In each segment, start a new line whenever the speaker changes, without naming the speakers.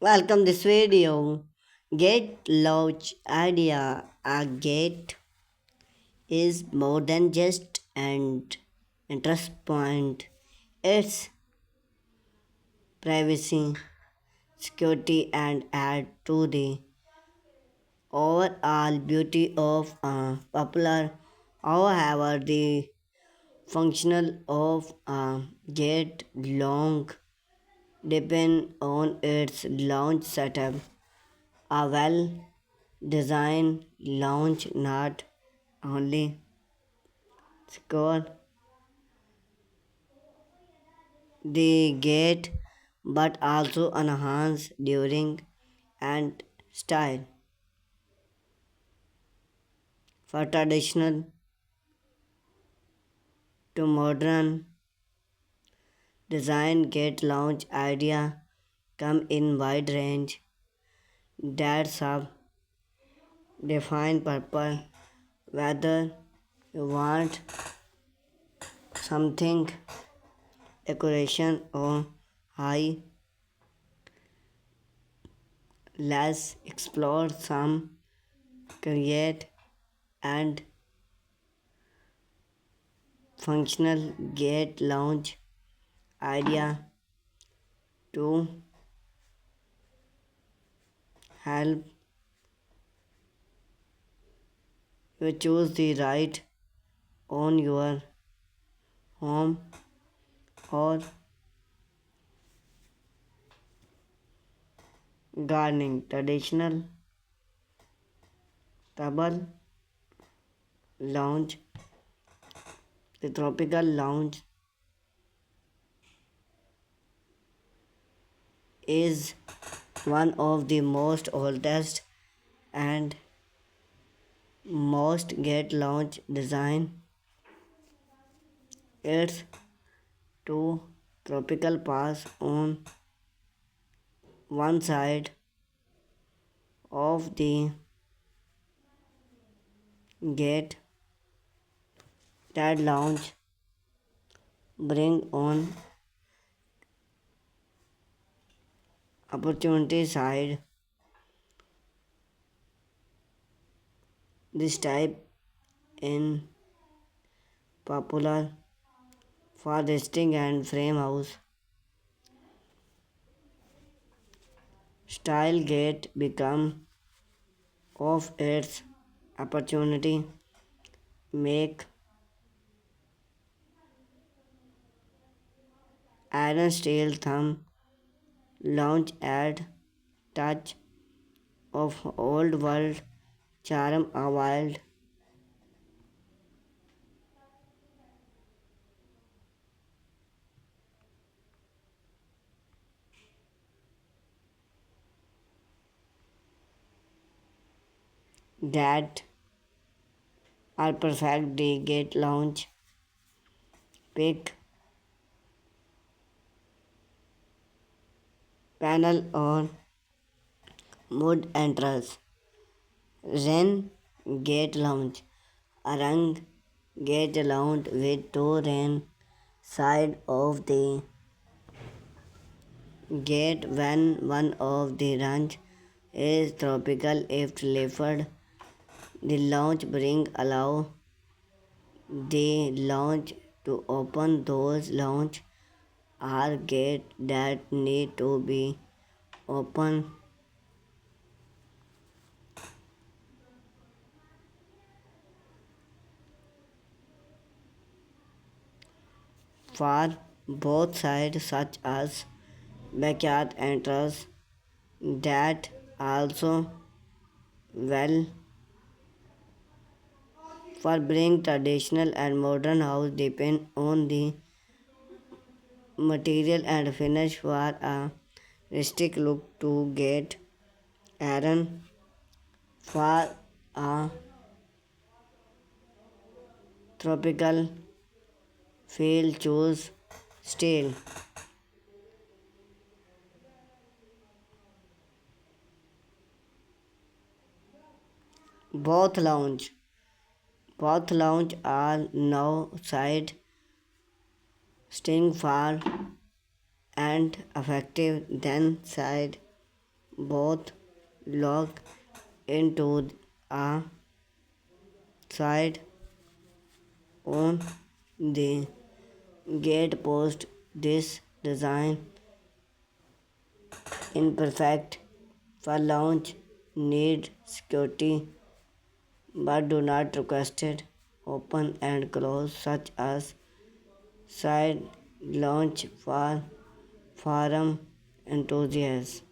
Welcome this video. Gate launch idea. A gate is more than just an interest point. It's privacy, security, and add to the overall beauty of a popular. However, the functional of a gate long depend on its launch setup. A well designed launch not only secure the gate but also enhance during and style. For traditional to modern design, gate launch idea come in wide range that sub define purpose, whether you want something decoration or high. Let's explore some create and functional gate launch idea to help you choose the right on your home or gardening. Traditional table lounge, the tropical lounge is one of the most oldest and most gate lounge design. Its two tropical pass on one side of the gate that lounge bring on opportunity side. This type in popular for resting and frame house style gate become of its opportunity make iron steel thumb launch add touch of old world charm a wild that are perfect the gate launch pick panel or wood entrance Ren gate lounge a rung gate lounge with two ren side of the gate when one of the range is tropical if lifted the launch bring allow the launch to open those launch are gate that need to be open for both sides such as backyard entrance that also well for bring traditional and modern house depend on the material and finish for a rustic look to get iron for a tropical feel choose steel both lounge both lounge are now side staying far and effective than side both lock into a side on the gate post. This design imperfect for launch need security but do not request it open and close such as side launch for farm enthusiasts.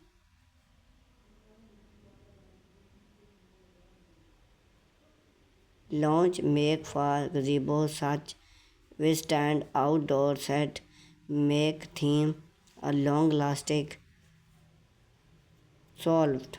Launch make for gazebo such withstand outdoor set make theme a long lasting solved.